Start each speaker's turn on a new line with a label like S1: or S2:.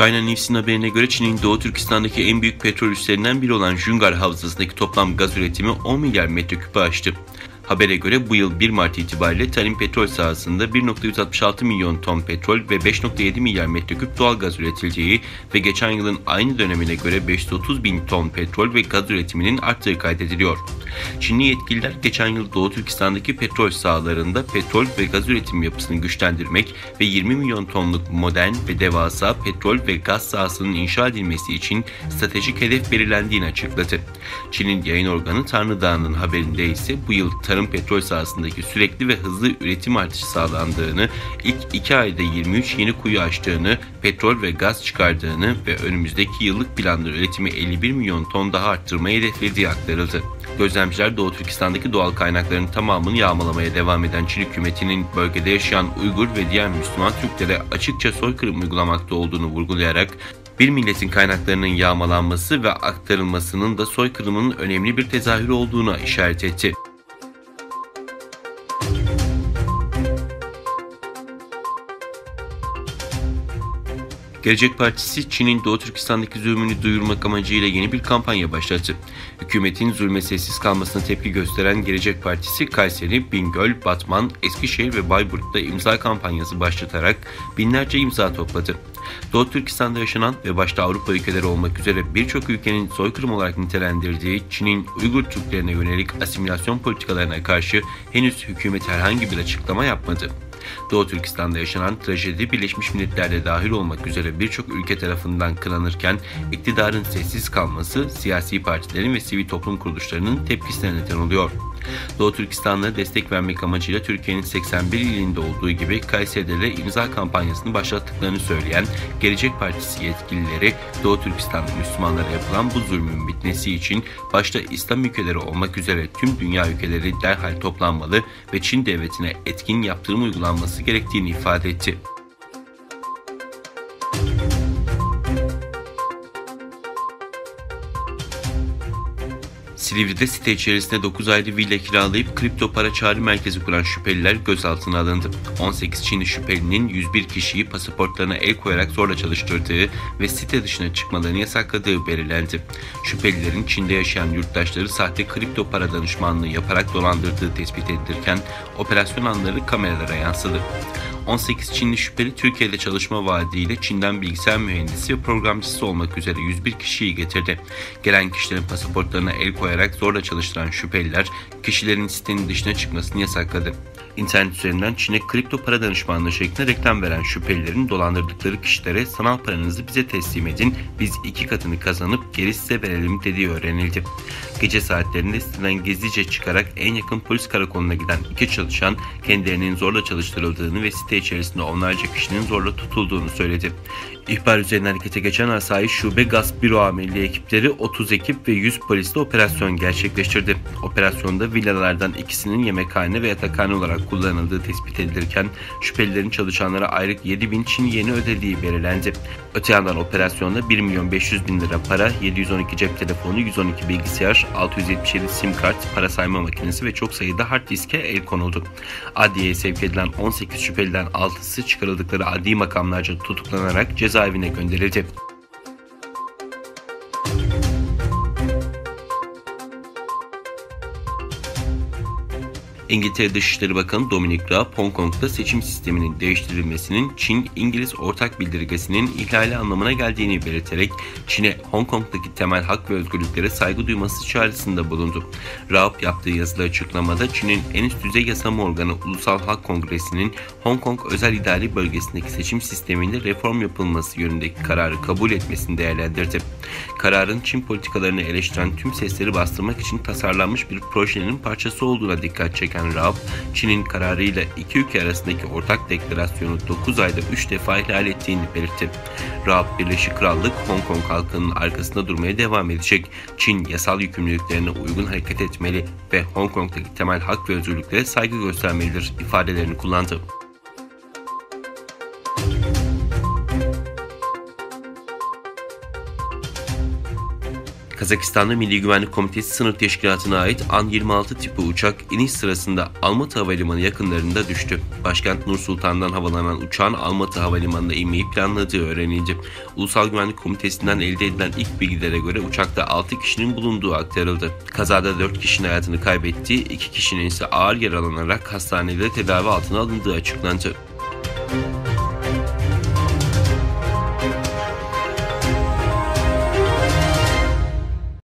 S1: China News'in haberine göre Çin'in Doğu Türkistan'daki en büyük petrol üslerinden biri olan Jüngar Havzası'ndaki toplam gaz üretimi 10 milyar metreküpü aştı. Habere göre bu yıl 1 Mart itibariyle tarım petrol sahasında 1,166 milyon ton petrol ve 5,7 milyar metreküp doğal gaz üretileceği ve geçen yılın aynı dönemine göre 530 bin ton petrol ve gaz üretiminin arttığı kaydediliyor. Çinli yetkililer geçen yıl Doğu Türkistan'daki petrol sahalarında petrol ve gaz üretim yapısını güçlendirmek ve 20 milyon tonluk modern ve devasa petrol ve gaz sahasının inşa edilmesi için stratejik hedef belirlendiğini açıkladı. Çin'in yayın organı Tanrı Dağı'nın haberinde ise bu yıl tarım petrol sahasındaki sürekli ve hızlı üretim artışı sağlandığını, ilk 2 ayda 23 yeni kuyu açtığını, petrol ve gaz çıkardığını ve önümüzdeki yıllık planlı üretimi 51 milyon ton daha arttırmayı hedeflediği aktarıldı. Gözlemciler Doğu Türkistan'daki doğal kaynakların tamamını yağmalamaya devam eden Çin hükümetinin bölgede yaşayan Uygur ve diğer Müslüman Türklere açıkça soykırım uygulamakta olduğunu vurgulayarak, bir milletin kaynaklarının yağmalanması ve aktarılmasının da soykırımın önemli bir tezahürü olduğuna işaret etti. Gelecek Partisi, Çin'in Doğu Türkistan'daki zulmünü duyurmak amacıyla yeni bir kampanya başlattı. Hükümetin zulme sessiz kalmasına tepki gösteren Gelecek Partisi, Kayseri, Bingöl, Batman, Eskişehir ve Bayburt'ta imza kampanyası başlatarak binlerce imza topladı. Doğu Türkistan'da yaşanan ve başta Avrupa ülkeleri olmak üzere birçok ülkenin soykırım olarak nitelendirdiği Çin'in Uygur Türklerine yönelik asimilasyon politikalarına karşı henüz hükümet herhangi bir açıklama yapmadı. Doğu Türkistan'da yaşanan trajedi Birleşmiş Milletler'de dahil olmak üzere birçok ülke tarafından kınanırken iktidarın sessiz kalması siyasi partilerin ve sivil toplum kuruluşlarının tepkisine neden oluyor. Doğu Türkistan'a destek vermek amacıyla Türkiye'nin 81 ilinde olduğu gibi Kayseri'de de imza kampanyasını başlattıklarını söyleyen Gelecek Partisi yetkilileri, Doğu Türkistan'da Müslümanlara yapılan bu zulmün bitmesi için başta İslam ülkeleri olmak üzere tüm dünya ülkeleri derhal toplanmalı ve Çin devletine etkin yaptırım uygulanması gerektiğini ifade etti. Silivri'de site içerisinde 9 ayda villa kiralayıp kripto para çağrı merkezi kuran şüpheliler gözaltına alındı. 18 Çinli şüphelinin 101 kişiyi pasaportlarına el koyarak zorla çalıştırdığı ve site dışına çıkmalarını yasakladığı belirlendi. Şüphelilerin Çin'de yaşayan yurttaşları sahte kripto para danışmanlığı yaparak dolandırdığı tespit edilirken operasyon anları kameralara yansıdı. 18 Çinli şüpheli Türkiye'de çalışma vaadiyle Çin'den bilgisayar mühendisi ve programcısı olmak üzere 101 kişiyi getirdi. Gelen kişilerin pasaportlarına el koyarak zorla çalıştıran şüpheliler kişilerin sitenin dışına çıkmasını yasakladı. İnternet üzerinden Çin'e kripto para danışmanlığı şeklinde reklam veren şüphelilerin dolandırdıkları kişilere sanal paranızı bize teslim edin, biz 2 katını kazanıp geri size verelim dediği öğrenildi. Gece saatlerinde siteden gizlice çıkarak en yakın polis karakoluna giden 2 çalışan kendilerinin zorla çalıştırıldığını ve site içerisinde onlarca kişinin zorla tutulduğunu söyledi. İhbar üzerine harekete geçen Asayiş Şube Gasp Büro Amirliği ekipleri 30 ekip ve 100 polisle operasyon gerçekleştirdi. Operasyonda villalardan ikisinin yemekhane ve yatakhane olarak kullanıldığı tespit edilirken şüphelilerin çalışanlara aylık 7.000 Çin yeni ödediği belirlendi. Öte yandan operasyonda 1.500.000 lira para, 712 cep telefonu, 112 bilgisayar, 677 sim kart, para sayma makinesi ve çok sayıda hard diske el konuldu. Adliyeye sevk edilen 18 şüpheliden 6'sı çıkarıldıkları adli makamlarca tutuklanarak cezaevine gönderildi. İngiltere Dışişleri Bakanı Dominic Raab, Hong Kong'da seçim sisteminin değiştirilmesinin Çin-İngiliz ortak bildirgesinin ihlali anlamına geldiğini belirterek Çin'e Hong Kong'daki temel hak ve özgürlüklere saygı duyması çağrısında bulundu. Raab yaptığı yazılı açıklamada Çin'in en üst düzey yasama organı Ulusal Halk Kongresi'nin Hong Kong özel idari bölgesindeki seçim sisteminde reform yapılması yönündeki kararı kabul etmesini değerlendirdi. Kararın Çin politikalarını eleştiren tüm sesleri bastırmak için tasarlanmış bir projenin parçası olduğuna dikkat çeken Raab, Çin'in kararıyla iki ülke arasındaki ortak deklarasyonu 9 ayda 3 defa ihlal ettiğini belirtti. Raab, Birleşik Krallık, Hong Kong halkının arkasında durmaya devam edecek. Çin yasal yükümlülüklerine uygun hareket etmeli ve Hong Kong'daki temel hak ve özgürlüklere saygı göstermelidir ifadelerini kullandı. Kazakistan'da Milli Güvenlik Komitesi Sınır Teşkilatı'na ait An-26 tipi uçak iniş sırasında Almatı Havalimanı yakınlarında düştü. Başkent Nur Sultan'dan havalanan uçağın Almatı Havalimanı'na inmeyi planladığı öğrenildi. Ulusal Güvenlik Komitesi'nden elde edilen ilk bilgilere göre uçakta 6 kişinin bulunduğu aktarıldı. Kazada 4 kişinin hayatını kaybettiği, 2 kişinin ise ağır yaralanarak hastanede tedavi altına alındığı açıklandı.